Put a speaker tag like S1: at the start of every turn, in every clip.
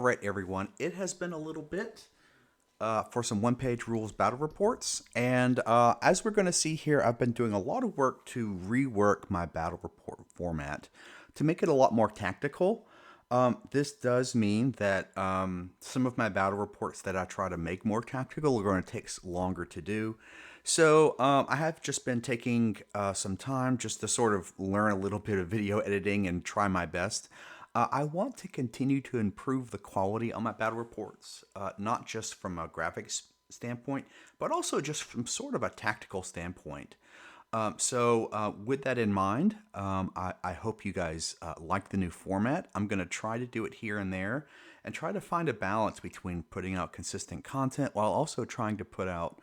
S1: All right, everyone. It has been a little bit for some one-page rules battle reports, and as we're going to see here, I've been doing a lot of work to rework my battle report format to make it a lot more tactical. This does mean that some of my battle reports that I try to make more tactical are going to take longer to do. So I have just been taking some time just to sort of learn a little bit of video editing and try my best. I want to continue to improve the quality on my battle reports, not just from a graphics standpoint, but also just from sort of a tactical standpoint. With that in mind, I hope you guys like the new format. I'm going to try to do it here and there and try to find a balance between putting out consistent content while also trying to put out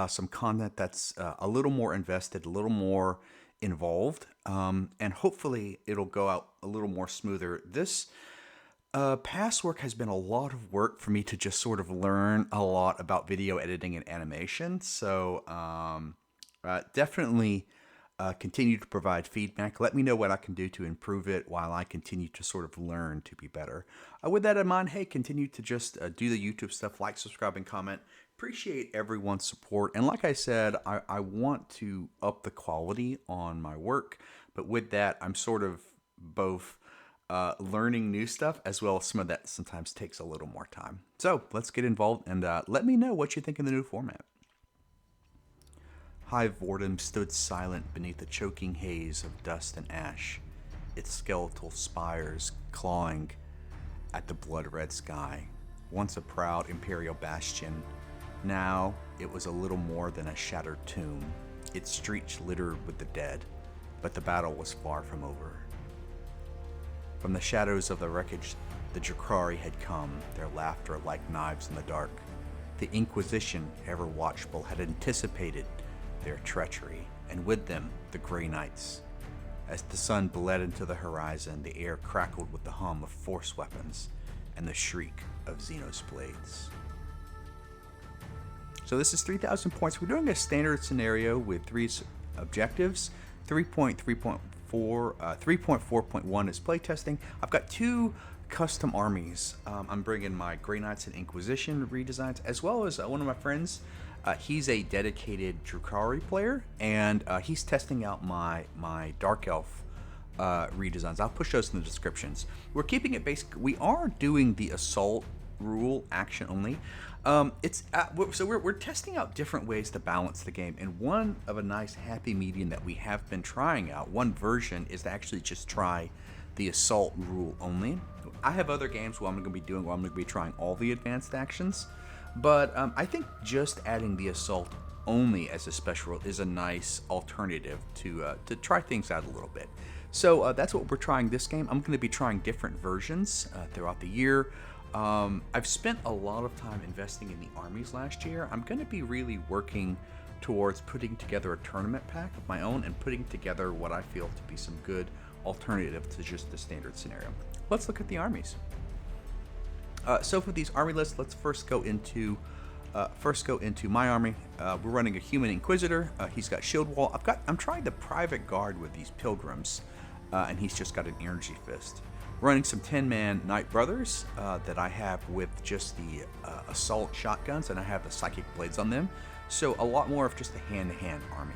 S1: some content that's a little more invested, a little more involved, and hopefully it'll go out a little more smoother. This past work has been a lot of work for me to just sort of learn a lot about video editing and animation. So definitely continue to provide feedback. Let me know what I can do to improve it while I continue to sort of learn to be better. With that in mind, hey, continue to just do the YouTube stuff, like, subscribe, and comment. Appreciate everyone's support. And like I said, I want to up the quality on my work. But with that, I'm sort of both learning new stuff as well as some of that sometimes takes a little more time. So let's get involved and let me know what you think of the new format. Hive Vortem stood silent beneath the choking haze of dust and ash, its skeletal spires clawing at the blood-red sky. Once a proud Imperial bastion, now it was a little more than a shattered tomb, its streets littered with the dead, but the battle was far from over. From the shadows of the wreckage, the Drukhari had come, their laughter like knives in the dark. The Inquisition, ever watchful, had anticipated their treachery, and with them the Grey Knights. As the sun bled into the horizon, the air crackled with the hum of force weapons and the shriek of xenos blades. So this is 3,000 points. We're doing a standard scenario with 3 objectives. 3.4.1 is playtesting. I've got 2 custom armies. I'm bringing my Grey Knights and Inquisition redesigns, as well as one of my friends. He's a dedicated Drukhari player, and he's testing out my Dark Elf redesigns. I'll push those in the descriptions. We're keeping it basic. We are doing the assault rule action only. We're testing out different ways to balance the game, and one of a nice happy medium that we have been trying out, one version, is to actually just try the assault rule only. I have other games where I'm going to be trying all the advanced actions, but I think just adding the assault only as a special rule is a nice alternative to try things out a little bit. So that's what we're trying this game. I'm going to be trying different versions throughout the year. I've spent a lot of time investing in the armies last year. I'm going to be really working towards putting together a tournament pack of my own and putting together what I feel to be some good alternative to just the standard scenario. Let's look at the armies. So for these army lists, let's first go into my army. We're running a human inquisitor. He's got shield wall. I'm trying the private guard with these pilgrims, and he's just got an energy fist. Running some 10-man Knight Brothers that I have with just the assault shotguns, and I have the psychic blades on them. So a lot more of just a hand-to-hand army.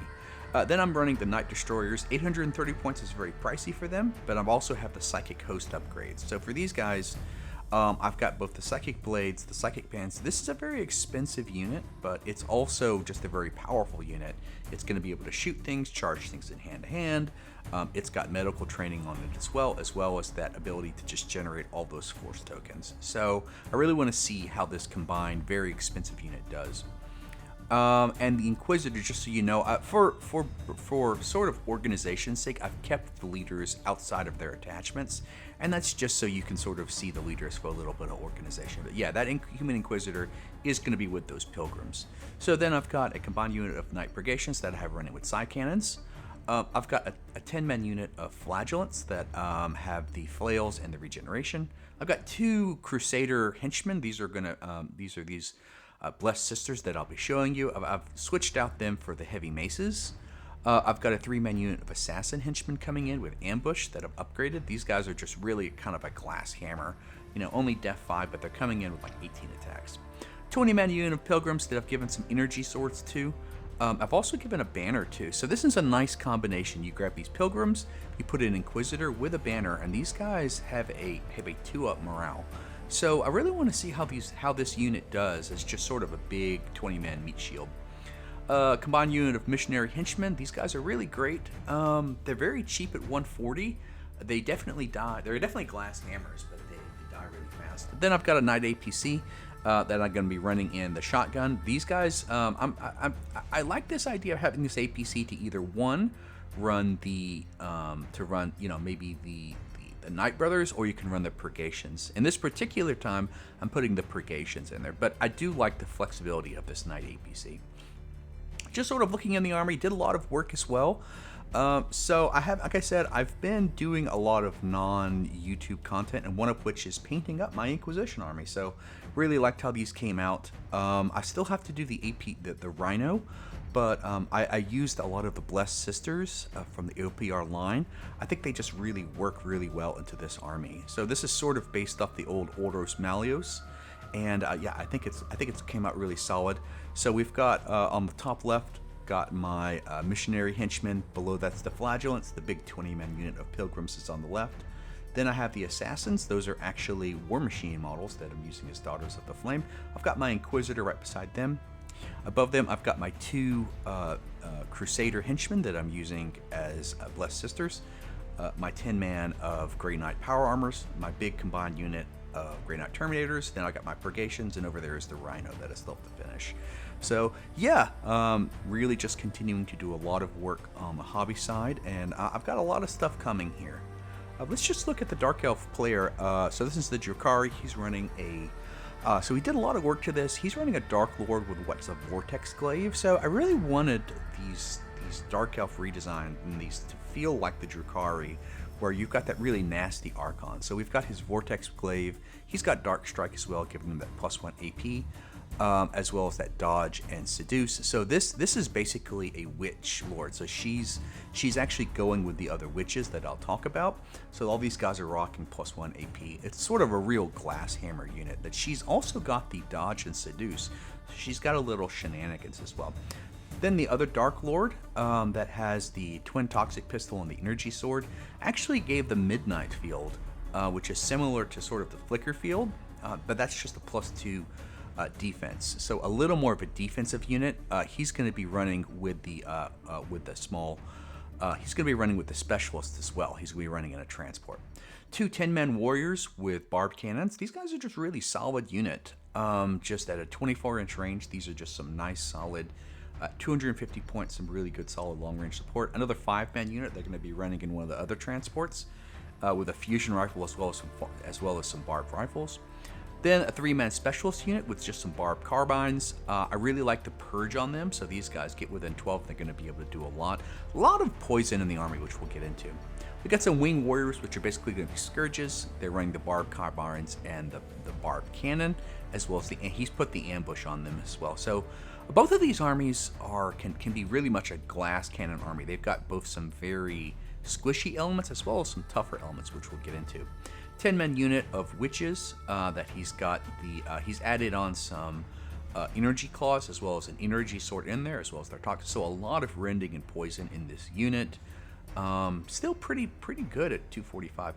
S1: Then I'm running the Night Destroyers. 830 points is very pricey for them, but I also have the Psychic Host upgrades. So for these guys, I've got both the Psychic Blades, the Psychic Pants. This is a very expensive unit, but it's also just a very powerful unit. It's going to be able to shoot things, charge things in hand-to-hand. It's got medical training on it as well as that ability to just generate all those force tokens. So I really want to see how this combined, very expensive unit does. And the Inquisitor, just so you know, for sort of organization's sake, I've kept the leaders outside of their attachments, and that's just so you can sort of see the leaders for a little bit of organization. But yeah, that Human Inquisitor is going to be with those pilgrims. So then I've got a combined unit of Knight Brigations that I have running with side cannons. I've got a 10-man unit of Flagellants that have the flails and the regeneration. I've got 2 Crusader henchmen. These are these Blessed Sisters that I'll be showing you. I've switched out them for the heavy maces. I've got a 3-man unit of Assassin henchmen coming in with ambush that I've upgraded. These guys are just really kind of a glass hammer You know, only def 5, but they're coming in with like 18 attacks. 20-man unit of pilgrims that I've given some energy swords to. I've also given a banner too. So this is a nice combination. You grab these pilgrims, you put an inquisitor with a banner, and these guys have a 2-up morale. So I really want to see how this unit does as just sort of a big 20-man meat shield. Combined unit of missionary henchmen. These guys are really great. They're very cheap at 140. They definitely die. They're definitely glass hammers, but they die really fast. Then I've got a knight APC that I'm going to be running in the shotgun. These guys, I like this idea of having this APC to either run the maybe the Knight Brothers, or you can run the Purgations. In this particular time, I'm putting the Purgations in there, but I do like the flexibility of this Knight APC. Just sort of looking in the army, did a lot of work as well. So I have, like I said, I've been doing a lot of non-YouTube content, and one of which is painting up my Inquisition army. So really liked how these came out. I still have to do the the Rhino, but I used a lot of the Blessed Sisters from the OPR line. I think they just really work really well into this army. So this is sort of based off the old Ordos Malleus. And yeah, I think it's came out really solid. So we've got on the top left, got my missionary henchmen. Below that's the flagellants. The big 20-man unit of pilgrims is on the left. Then I have the assassins. Those are actually war machine models that I'm using as daughters of the flame. I've got my inquisitor right beside them. Above them, I've got my 2 crusader henchmen that I'm using as blessed sisters. My 10-man of Grey Knight power armors. My big combined unit of Grey Knight Terminators. Then I got my Purgations, and over there is the Rhino that is still to finish. So yeah, really just continuing to do a lot of work on the hobby side, and I've got a lot of stuff coming here. Let's just look at the Dark Elf player. So this is the Drukhari. He's running a... so he did a lot of work to this. He's running a Dark Lord with what's a Vortex Glaive. So I really wanted these Dark Elf redesign and these to feel like the Drukhari, where you've got that really nasty Archon. So we've got his Vortex Glaive. He's got Dark Strike as well, giving him that +1 AP. As well as that dodge and seduce. So this is basically a witch lord. So she's actually going with the other witches that I'll talk about. So all these guys are rocking +1 AP. It's sort of a real glass hammer unit. That she's also got the dodge and seduce. So she's got a little shenanigans as well. Then the other Dark Lord that has the twin toxic pistol and the energy sword actually gave the midnight field, which is similar to sort of the flicker field, but that's just a +2. Defense, so a little more of a defensive unit. He's going to be running with the small. He's going to be running with the specialist as well. He's going to be running in a transport. 2 10-man warriors with barbed cannons. These guys are just really solid unit. Just at a 24-inch range, these are just some nice solid. 250 points, some really good solid long-range support. Another 5-man unit. They're going to be running in one of the other transports with a fusion rifle as well as some barbed rifles. Then a 3-man specialist unit with just some barbed carbines. I really like the purge on them, so these guys get within 12. They're going to be able to do a lot of poison in the army, which we'll get into. We got some wing warriors, which are basically going to be scourges. They're running the barbed carbines and the barbed cannon, as well as and he's put the ambush on them as well. So both of these armies can be really much a glass cannon army. They've got both some very squishy elements as well as some tougher elements, which we'll get into. 10-man unit of witches that he's got he's added on some energy claws as well as an energy sword in there, as well as their toxic. So a lot of rending and poison in this unit. Still pretty good at 245.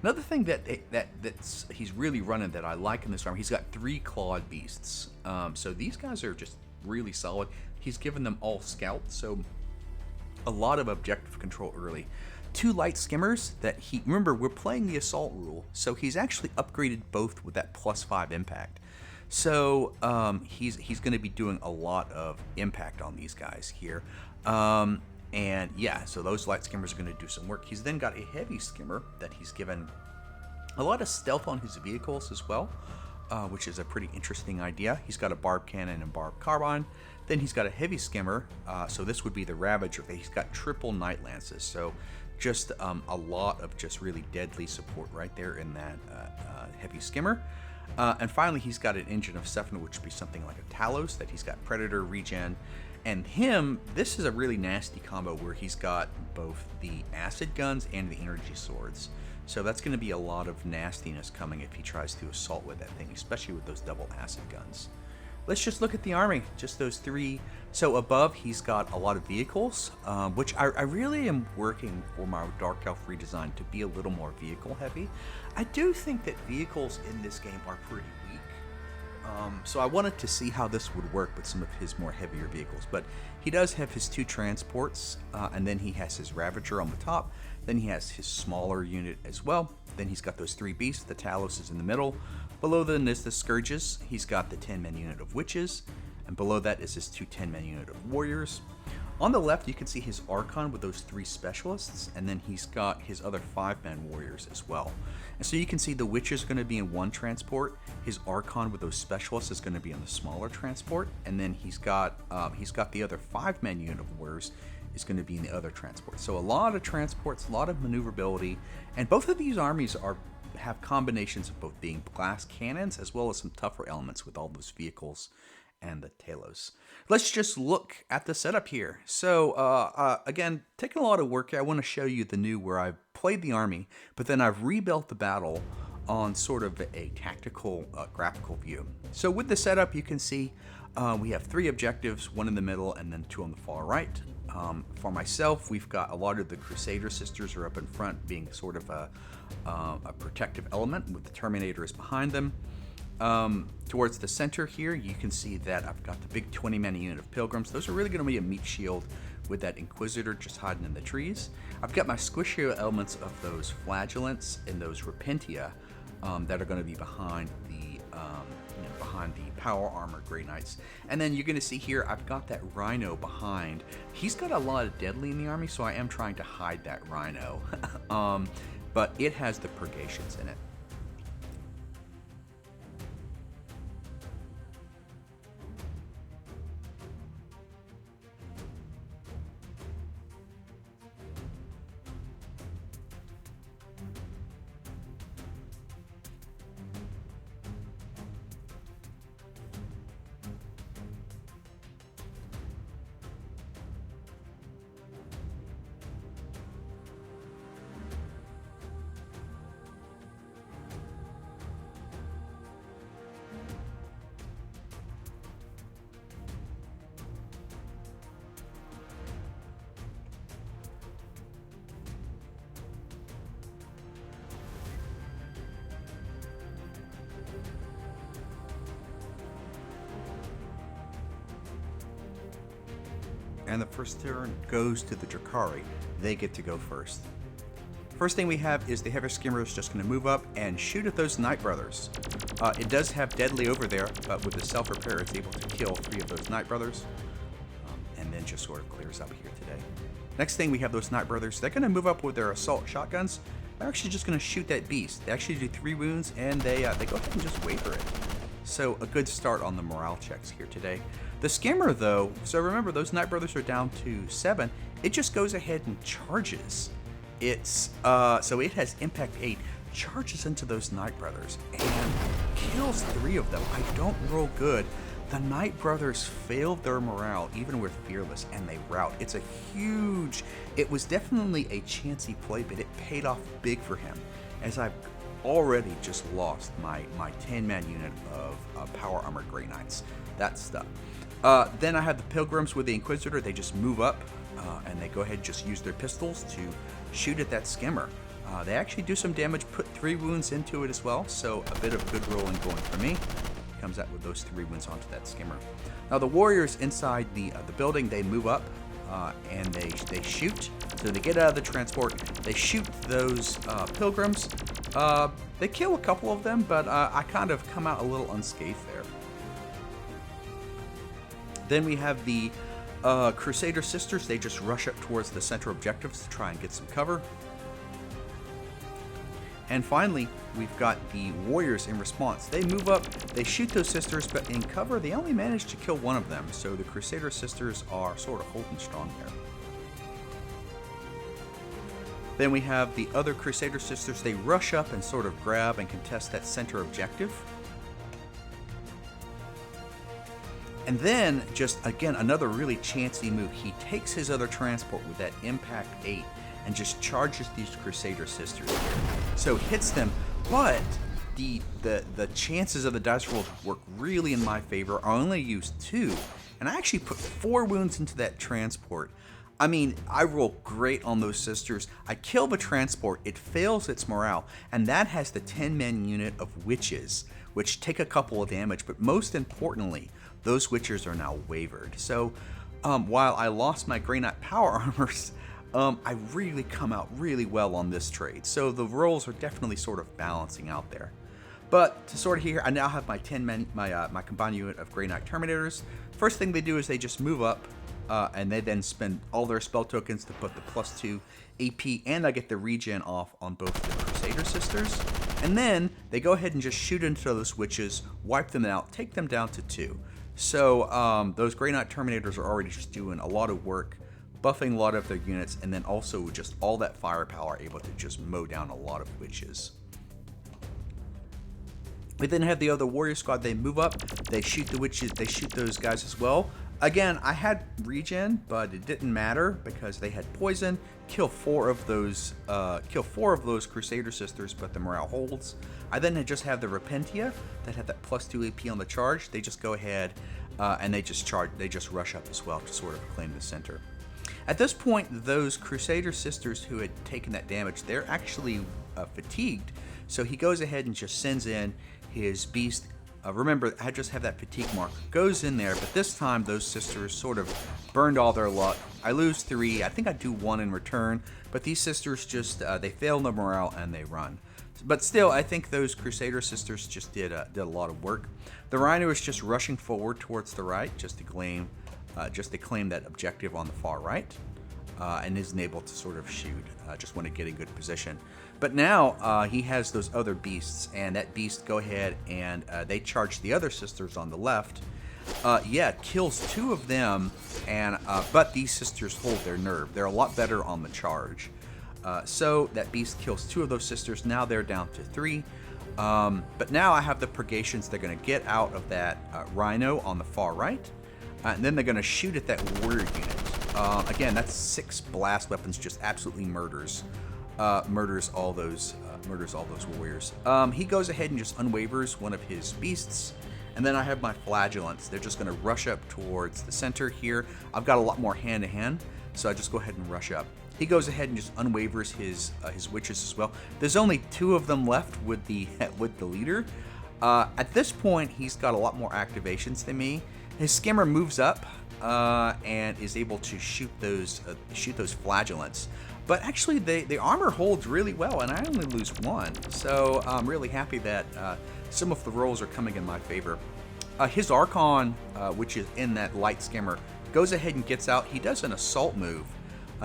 S1: Another thing that's he's really running that I like in this army, he's got 3 clawed beasts. So these guys are just really solid. He's given them all scout, so a lot of objective control early. 2 light skimmers that remember, we're playing the assault rule, so he's actually upgraded both with that +5 impact. So he's going to be doing a lot of impact on these guys here. And yeah, so those light skimmers are going to do some work. He's then got a heavy skimmer that he's given a lot of stealth on his vehicles as well, which is a pretty interesting idea. He's got a barbed cannon and barbed carbine. Then he's got a heavy skimmer, so this would be the Ravager. He's got triple Night Lances, so just a lot of just really deadly support right there in that heavy skimmer. And finally, he's got an engine of 7, which would be something like a Talos, that he's got Predator, Regen, and this is a really nasty combo where he's got both the acid guns and the energy swords. So that's going to be a lot of nastiness coming if he tries to assault with that thing, especially with those double acid guns. Let's just look at the army, just those three. So above, he's got a lot of vehicles, which I really am working for my Dark Elf redesign to be a little more vehicle heavy. I do think that vehicles in this game are pretty weak. So I wanted to see how this would work with some of his more heavier vehicles. But he does have his 2 transports, and then he has his Ravager on the top. Then he has his smaller unit as well. Then he's got those 3 beasts. The Talos is in the middle. Below them is the Scourges. He's got the 10-man unit of Witches. And below that is his 2 10-man unit of Warriors. On the left, you can see his Archon with those 3 specialists, and then he's got his other 5-man warriors as well. And so you can see the Witch is going to be in one transport, his Archon with those specialists is going to be on the smaller transport, and then he's got the other 5-man unit of warriors is going to be in the other transport. So a lot of transports, a lot of maneuverability, and both of these armies have combinations of both being glass cannons as well as some tougher elements with all those vehicles and the Talos. Let's just look at the setup here. So again, taking a lot of work here, I want to show you the new where I've played the army, but then I've rebuilt the battle on sort of a tactical graphical view. So with the setup, you can see we have 3 objectives, 1 in the middle and then 2 on the far right. For myself, we've got a lot of the Crusader sisters are up in front, being sort of a protective element, with the Terminators behind them. Towards the center here, you can see that I've got the big 20-man unit of Pilgrims. Those are really going to be a meat shield with that Inquisitor just hiding in the trees. I've got my squishier elements of those Flagellants and those Repentia that are going to be behind the power armor Grey Knights. And then you're going to see here, I've got that Rhino behind. He's got a lot of deadly in the army, so I am trying to hide that Rhino. But it has the Purgations in it. And the first turn goes to the Drukhari. They get to go first. First thing we have is the Heavy Skimmer is just going to move up and shoot at those Night Brothers. It does have Deadly over there, but with the self-repair, it's able to kill 3 of those Night Brothers. And then just sort of clears up here today. Next thing, we have those Night Brothers. They're going to move up with their assault shotguns. They're actually just going to shoot that beast. They actually do 3 wounds, and they go ahead and just waver it. So a good start on the morale checks here today. The Skimmer, though, so remember, those Night Brothers are down to 7. It just goes ahead and charges. So it has impact 8, charges into those Night Brothers, and kills 3 of them. I don't roll good. The Night Brothers failed their morale, even with Fearless, and they rout. It's a huge... It was definitely a chancy play, but it paid off big for him, as I've already just lost my 10-man unit of Power Armor Grey Knights. That stuff. Then I have the Pilgrims with the Inquisitor. They just move up, and they go ahead and just use their pistols to shoot at that Skimmer. They actually do some damage, put 3 wounds into it as well, so a bit of good rolling going for me. Comes out with those 3 wounds onto that Skimmer. Now the Warriors inside the building, they move up, and they shoot. So they get out of the transport, they shoot those Pilgrims. They kill a couple of them, but I kind of come out a little unscathed there. Then we have the Crusader Sisters. They just rush up towards the center objectives to try and get some cover. And finally, we've got the Warriors in response. They move up, they shoot those sisters, but in cover, they only manage to kill 1 of them. So the Crusader Sisters are sort of holding strong there. Then we have the other Crusader Sisters. They rush up and sort of grab and contest that center objective. And then, just again, another really chancy move. He takes his other transport with that impact 8 and just charges these Crusader Sisters here. so it hits them, but the chances of the dice rolls work really in my favor. I only used 2, and I actually put 4 wounds into that transport. I mean, I roll great on those sisters. I kill the transport, it fails its morale, and that has the 10-man unit of witches, which take a couple of damage, but most importantly, those witches are now wavered. So while I lost my Grey Knight power armors, I really come out really well on this trade. So the rolls are definitely sort of balancing out there. But to sort of here, I now have my 10-man, my combined unit of Grey Knight Terminators. First thing they do is they just move up, and they then spend all their spell tokens to put the +2 AP, and I get the regen off on both the Crusader Sisters. And then they go ahead and just shoot into those witches, wipe them out, take them down to 2. So those Grey Knight Terminators are already just doing a lot of work, buffing a lot of their units, and then also just all that firepower able to just mow down a lot of witches. We then have the other warrior squad. They move up, they shoot the witches, they shoot those guys as well. Again, I had regen, but it didn't matter because they had poison. Kill 4 of those Crusader Sisters, but the morale holds. I then just have the Repentia that had that +2 AP on the charge. They just go ahead and they just charge. They just rush up as well to sort of claim the center. At this point, those Crusader Sisters who had taken that damage, they're actually fatigued. So he goes ahead and just sends in his beast. Remember, I just have that fatigue mark. Goes in there, but this time those sisters sort of burned all their luck. I lose 3. I think I do 1 in return, but these sisters just, they fail the morale and they run. But still, I think those Crusader Sisters just did a lot of work. The Rhino is just rushing forward towards the right just to claim that objective on the far right, and isn't able to sort of shoot. Just want to get in good position. But now he has those other beasts, and that beast go ahead and they charge the other sisters on the left. Kills 2 of them, and but these sisters hold their nerve. They're a lot better on the charge. So that beast kills 2 of those sisters. Now they're down to 3. But now I have the purgations. They're going to get out of that rhino on the far right, and then they're going to shoot at that warrior unit. Again, that's 6 blast weapons, just absolutely murders all those warriors. He goes ahead and just unwavers one of his beasts, and then I have my flagellants. They're just going to rush up towards the center here. I've got a lot more hand to hand, so I just go ahead and rush up. He goes ahead and just unwavers his witches as well. There's only 2 of them left with the leader. At this point, he's got a lot more activations than me. His skimmer moves up and is able to shoot those flagellants. But actually, the armor holds really well, and I only lose 1. So I'm really happy that some of the rolls are coming in my favor. His Archon, which is in that light skimmer, goes ahead and gets out. He does an assault move.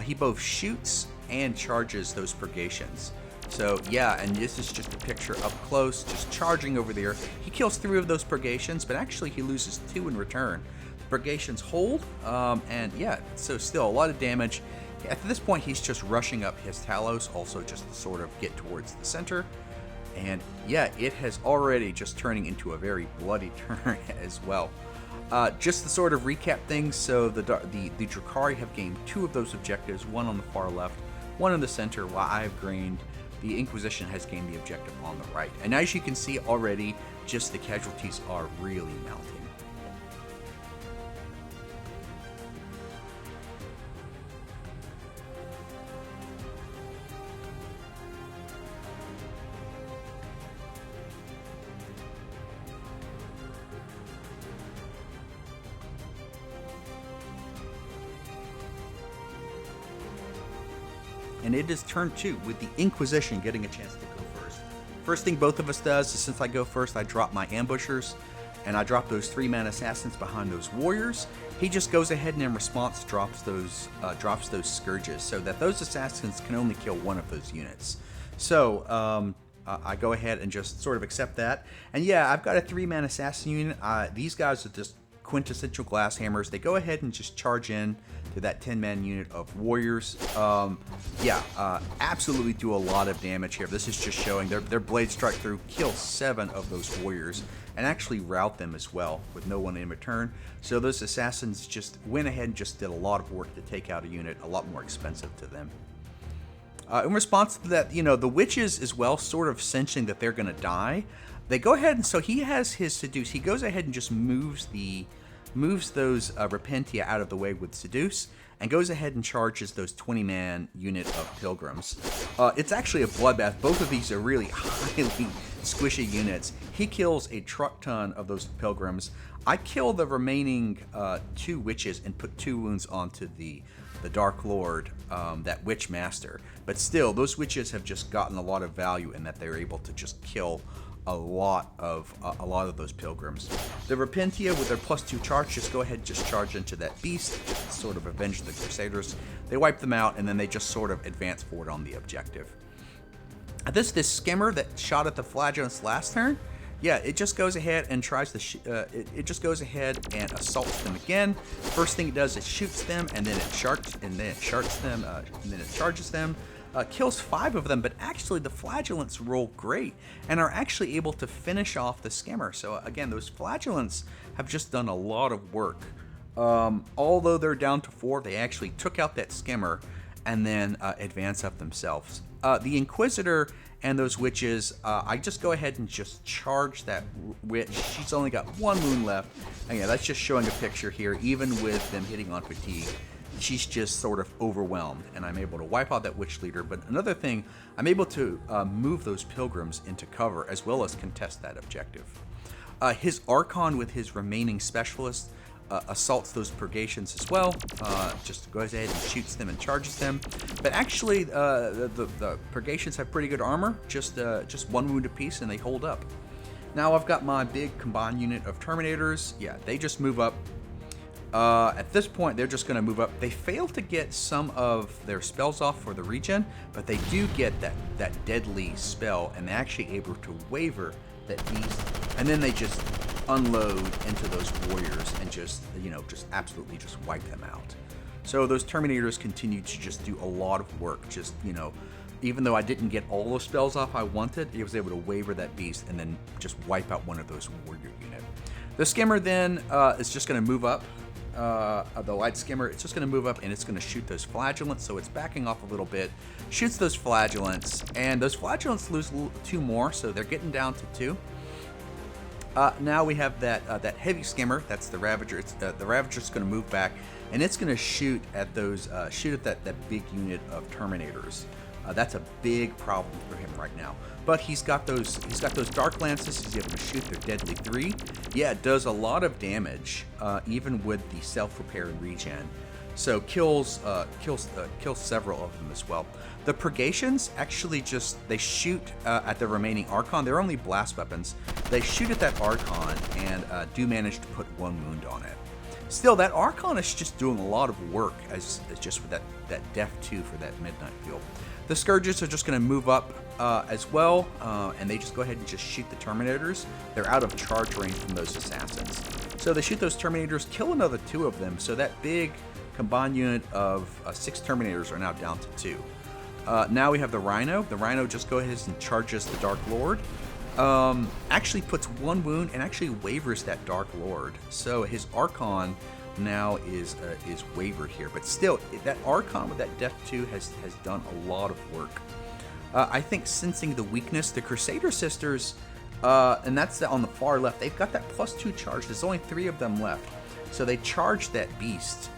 S1: He both shoots and charges those purgations. So yeah, and this is just a picture up close, just charging over there. He kills 3 of those purgations, but actually he loses 2 in return. The purgations hold, and yeah, so still a lot of damage. At this point, he's just rushing up his Talos, also just to sort of get towards the center. And yeah, it has already just turning into a very bloody turn as well. Just to sort of recap things, so the Drukhari have gained 2 of those objectives, 1 on the far left, 1 in the center, while I have gained, the Inquisition has gained the objective on the right. And as you can see already, just the casualties are really mounting. And it is turn 2 with the Inquisition getting a chance to go first. First thing both of us does is, since I go first, I drop my ambushers, and I drop those 3-man assassins behind those warriors. He just goes ahead and in response drops those scourges, so that those assassins can only kill 1 of those units. So I go ahead and just sort of accept that. And yeah, I've got a 3-man assassin unit. These guys are just quintessential glass hammers. They go ahead and just charge in to that 10-man unit of warriors. Absolutely do a lot of damage here. This is just showing their blade strike through, kill 7 of those warriors, and actually rout them as well with no one in return. So those assassins just went ahead and just did a lot of work to take out a unit, a lot more expensive to them. In response to that, the witches as well, sort of sensing that they're going to die, they go ahead and so he has his seduce. He goes ahead and just moves those Repentia out of the way with seduce, and goes ahead and charges those 20-man unit of pilgrims. It's actually a bloodbath. Both of these are really highly squishy units. He kills a truck ton of those pilgrims. I kill the remaining 2 witches and put 2 wounds onto the Dark Lord, that witch master. But still, those witches have just gotten a lot of value in that they're able to just kill a lot of those pilgrims. The Repentia with their +2 charge just go ahead and just charge into that beast, just sort of avenge the Crusaders. They wipe them out, and then they just sort of advance forward on the objective. This skimmer that shot at the flagellants last turn, yeah, it just goes ahead and tries to it just goes ahead and assaults them again. First thing it does is shoots them, and then it charges them. Kills 5 of them, but actually the flagellants roll great and are actually able to finish off the skimmer. So again, those flagellants have just done a lot of work. Although they're down to 4, they actually took out that skimmer and then advance up themselves. The Inquisitor and those witches, I just go ahead and just charge that witch. She's only got 1 wound left. And yeah, that's just showing a picture here. Even with them hitting on fatigue, she's just sort of overwhelmed, and I'm able to wipe out that witch leader. But another thing, I'm able to move those pilgrims into cover as well as contest that objective. His Archon with his remaining specialists assaults those purgations as well. Just goes ahead and shoots them and charges them. But actually, the purgations have pretty good armor, just 1 wound apiece, and they hold up. Now I've got my big combined unit of Terminators. Yeah, they just move up. At this point, they're just going to move up. They fail to get some of their spells off for the regen, but they do get that deadly spell, and they're actually able to waver that beast, and then they just unload into those warriors and just absolutely just wipe them out. So those Terminators continue to just do a lot of work. Just, even though I didn't get all the spells off I wanted, I was able to waver that beast and then just wipe out one of those warrior units. The Skimmer then is just going to move up. The light skimmer, it's just going to move up and it's going to shoot those flagellants, so it's backing off a little bit, shoots those flagellants, and those flagellants lose 2 more, so they're getting down to 2. Now we have that heavy skimmer, that's the Ravager. The Ravager's going to move back, and it's going to shoot at those that big unit of Terminators. That's a big problem for him right now. But he's got those Dark Lances. He's able to shoot their Deadly 3. Yeah, it does a lot of damage, even with the self-repair and regen. So kills several of them as well. The Purgations actually they shoot at the remaining Archon. They're only blast weapons. They shoot at that Archon and do manage to put 1 wound on it. Still, that Archon is just doing a lot of work as just with that Def 2 for that Midnight Field. The Scourges are just going to move up as well, and they just go ahead and just shoot the Terminators. They're out of charge range from those Assassins. So they shoot those Terminators, kill another 2 of them, so that big combined unit of 6 Terminators are now down to 2. Now we have the Rhino. The Rhino just goes ahead and charges the Dark Lord. Actually puts 1 wound and actually wavers that Dark Lord. So his Archon now is wavered here, but still that Archon with that Def 2 has done a lot of work. I think sensing the weakness, the Crusader Sisters, and that's on the far left, they've got that +2 charge. There's only 3 of them left, so they charge that beast.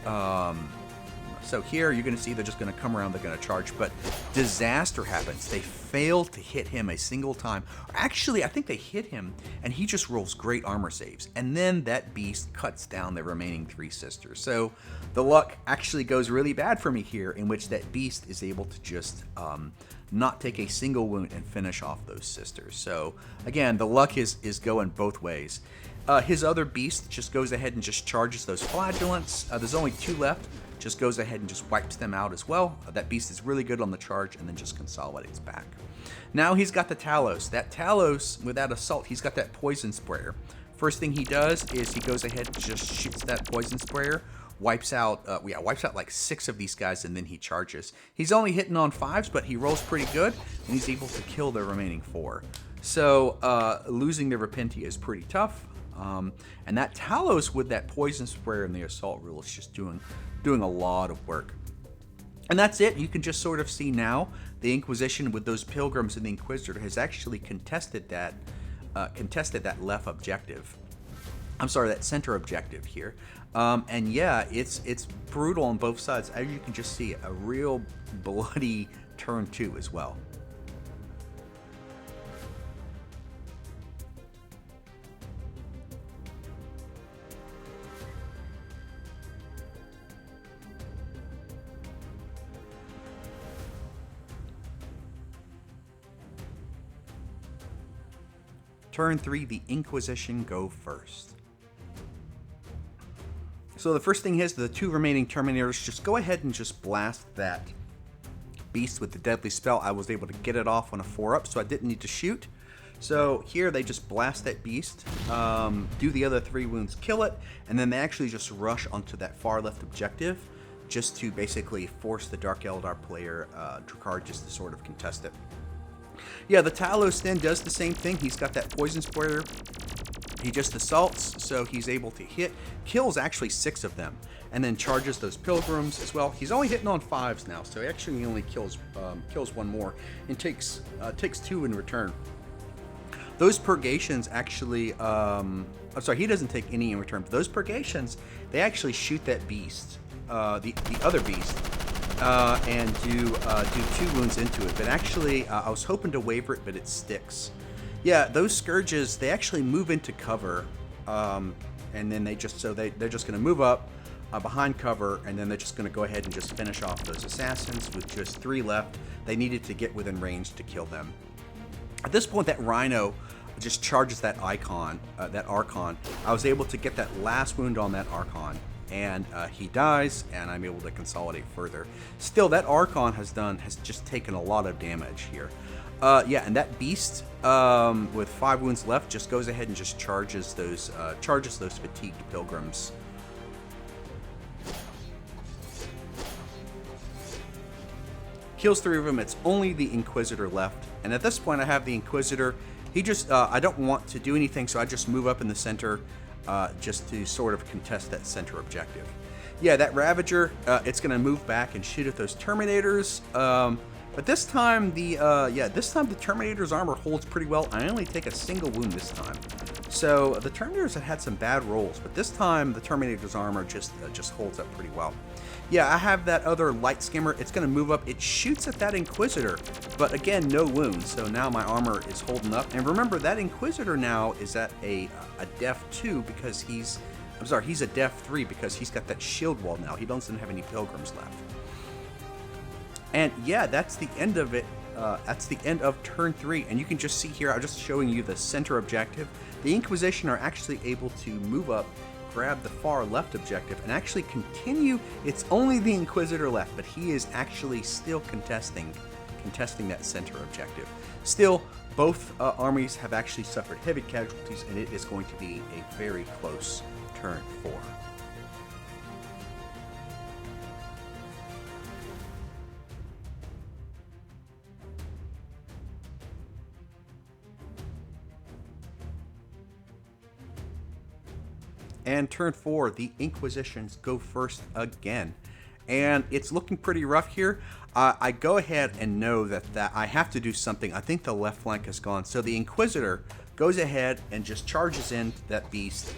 S1: So here you're going to see they're just going to come around, they're going to charge, but disaster happens. They fail to hit him a single time. Actually, I think they hit him, and he just rolls great armor saves. And then that beast cuts down the remaining 3 sisters. So the luck actually goes really bad for me here, in which that beast is able to just not take a single wound and finish off those sisters. So again, the luck is going both ways. His other beast just goes ahead and just charges those flagellants. There's only 2 left. Just goes ahead and just wipes them out as well. That beast is really good on the charge and then just consolidates back. Now he's got the Talos. That Talos, with that assault, he's got that poison sprayer. First thing he does is he goes ahead and just shoots that poison sprayer, wipes out like 6 of these guys, and then he charges. He's only hitting on 5s, but he rolls pretty good, and he's able to kill the remaining 4. So losing the Repentia is pretty tough. And that Talos with that poison sprayer and the assault rule is just doing a lot of work. And that's it. You can just sort of see now the Inquisition with those pilgrims and the Inquisitor has actually contested that left objective. I'm sorry, that center objective here. And yeah, it's brutal on both sides. As you can just see, a real bloody turn 2 as well. Turn 3, the Inquisition go first. So the first thing is the 2 remaining Terminators, just go ahead and just blast that beast with the deadly spell. I was able to get it off on a 4-up, so I didn't need to shoot. So here they just blast that beast, do the other 3 wounds, kill it, and then they actually just rush onto that far left objective just to basically force the Dark Eldar player, Drukhari, just to sort of contest it. Yeah, the Talos then does the same thing. He's got that poison sprayer. He just assaults, so he's able to hit, kills actually 6 of them, and then charges those pilgrims as well. He's only hitting on 5s now, so he actually only kills 1 more and takes 2 in return. Those purgations actually, I'm sorry, he doesn't take any in return, but those purgations, they actually shoot that beast, the other beast, and do 2 wounds into it. But actually, I was hoping to waver it, but it sticks. Yeah, those scourges, they actually move into cover, and then they're just going to move up behind cover, and then they're just going to go ahead and just finish off those assassins with just 3 left. They needed to get within range to kill them. At this point, that Rhino just charges that Archon. I was able to get that last wound on that Archon, and he dies, and I'm able to consolidate further. Still, that Archon has just taken a lot of damage here. Yeah, and that beast with 5 wounds left just goes ahead and just charges those fatigued pilgrims. Kills 3 of them. It's only the Inquisitor left, and at this point I have the Inquisitor. He just I don't want to do anything, so I just move up in the center just to sort of contest that center objective. Yeah, that Ravager, it's going to move back and shoot at those Terminators. But this time the Terminator's armor holds pretty well. I only take a single wound this time. So the Terminators have had some bad rolls, but this time the Terminator's armor just holds up pretty well. Yeah, I have that other light skimmer. It's going to move up. It shoots at that Inquisitor, but again, no wounds. So now my armor is holding up. And remember, that Inquisitor now is at a def 2 because he's a def 3 because he's got that shield wall now. He doesn't have any pilgrims left. And yeah, that's the end of it. That's the end of turn 3. And you can just see here, I'm just showing you the center objective. The Inquisition are actually able to move up, grab the far left objective, and actually continue. It's only the Inquisitor left, but he is actually still contesting that center objective. Still, both armies have actually suffered heavy casualties, and it is going to be a very close turn 4. And turn 4, the Inquisitions go first again. And it's looking pretty rough here. I go ahead and know that I have to do something. I think the left flank is gone. So the Inquisitor goes ahead and just charges in that beast,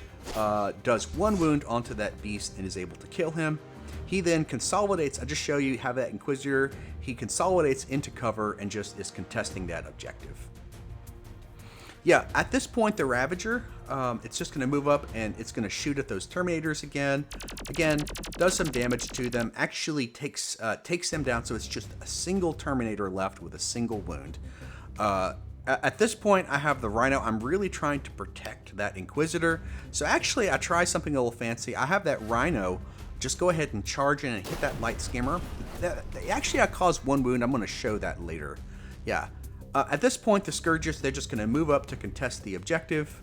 S1: does 1 wound onto that beast and is able to kill him. He then consolidates. I just show you how that Inquisitor, he consolidates into cover and just is contesting that objective. Yeah, at this point, the Ravager, it's just going to move up and it's going to shoot at those Terminators again. Again, does some damage to them, actually takes them down, so it's just a single Terminator left with a single wound. At this point, I have the Rhino. I'm really trying to protect that Inquisitor. So actually, I try something a little fancy. I have that Rhino just go ahead and charge in and hit that light skimmer. Actually, I caused 1 wound. I'm going to show that later. Yeah. At this point, the Scourges, they're just going to move up to contest the objective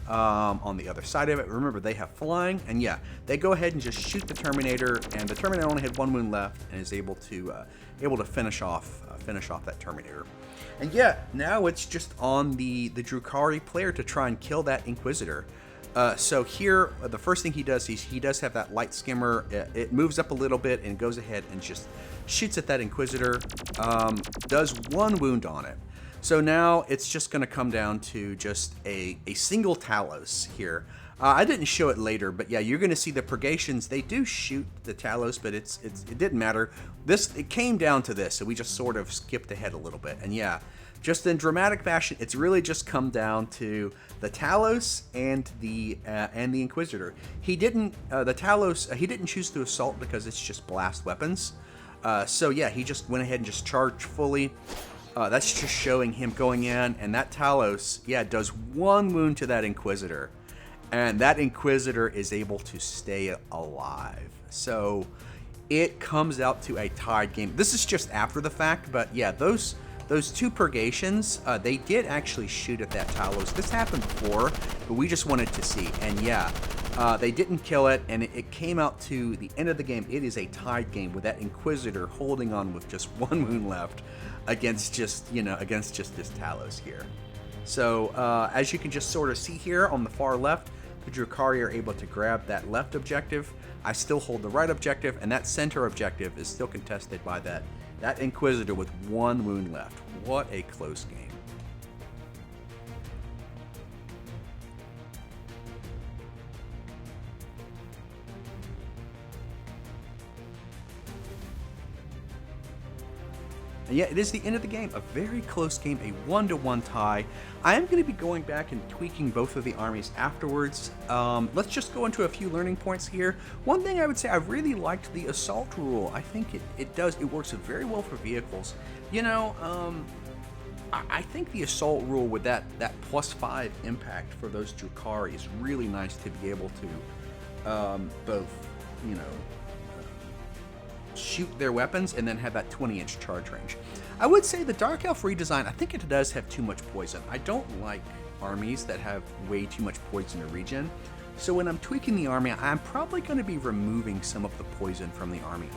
S1: on the other side of it. Remember, they have flying, and yeah, they go ahead and just shoot the Terminator, and the Terminator only had 1 wound left and is able to finish off that Terminator. And yeah, now it's just on the Drukhari player to try and kill that Inquisitor. So here, the first thing he does is he does have that light skimmer. It moves up a little bit and goes ahead and just shoots at that Inquisitor. Does 1 wound on it. So now it's just going to come down to just a single Talos here. I didn't show it later, but yeah, you're going to see the purgations. They do shoot the Talos, but it didn't matter. It came down to this, so we just sort of skipped ahead a little bit. And yeah, just in dramatic fashion, it's really just come down to the Talos and the Inquisitor. He didn't the Talos. He didn't choose to assault because it's just blast weapons. So yeah, he just went ahead and just charged fully. That's just showing him going in, and that Talos, yeah, does 1 wound to that Inquisitor, and that Inquisitor is able to stay alive. So it comes out to a tied game. This is just after the fact, but yeah, those 2 purgations, they did actually shoot at that Talos. This happened before, but we just wanted to see. And yeah, they didn't kill it, and it came out to the end of the game. It is a tied game with that Inquisitor holding on with just 1 wound left against just this Talos here. So as you can just sort of see here on the far left, the Drukhari are able to grab that left objective. I still hold the right objective, and that center objective is still contested by that Inquisitor with 1 wound left. What a close game. And yeah, it is the end of the game. A very close game, a 1-1 tie. I am going to be going back and tweaking both of the armies afterwards. Let's just go into a few learning points here. One thing I would say, I really liked the assault rule. I think it works very well for vehicles. You know, I think the assault rule with that +5 impact for those Drukhari is really nice to be able to both, you know, shoot their weapons and then have that 20-inch charge range. I would say the Dark Elf redesign, I think it does have too much poison. I don't like armies that have way too much poison or regen. So when I'm tweaking the army, I'm probably going to be removing some of the poison from the army.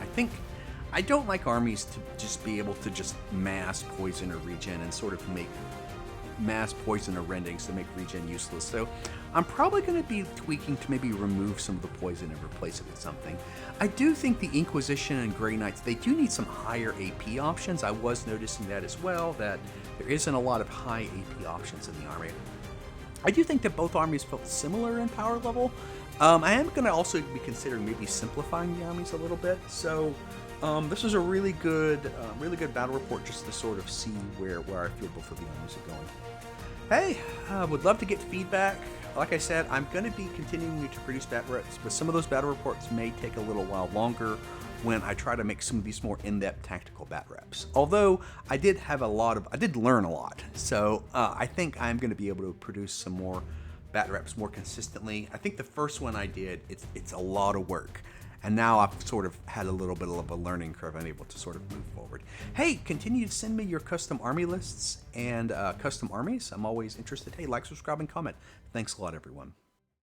S1: I don't like armies to just be able to just mass poison or regen and sort of make mass poison or rendings to make regen useless. So I'm probably going to be tweaking to maybe remove some of the poison and replace it with something. I do think the Inquisition and Grey Knights, they do need some higher AP options. I was noticing that as well, that there isn't a lot of high AP options in the army. I do think that both armies felt similar in power level. I am going to also be considering maybe simplifying the armies a little bit. So this was a really good battle report just to sort of see where I feel both of the armies are going. Hey, would love to get feedback. Like I said, I'm going to be continuing to produce battle reports, but some of those battle reports may take a little while longer when I try to make some of these more in-depth tactical bat reps. Although I did learn a lot, so I think I'm going to be able to produce some more bat reps more consistently. I think the first one I did, it's a lot of work. And now I've sort of had a little bit of a learning curve. I'm able to sort of move forward. Hey, continue to send me your custom army lists and custom armies. I'm always interested. Hey, like, subscribe, and comment. Thanks a lot, everyone.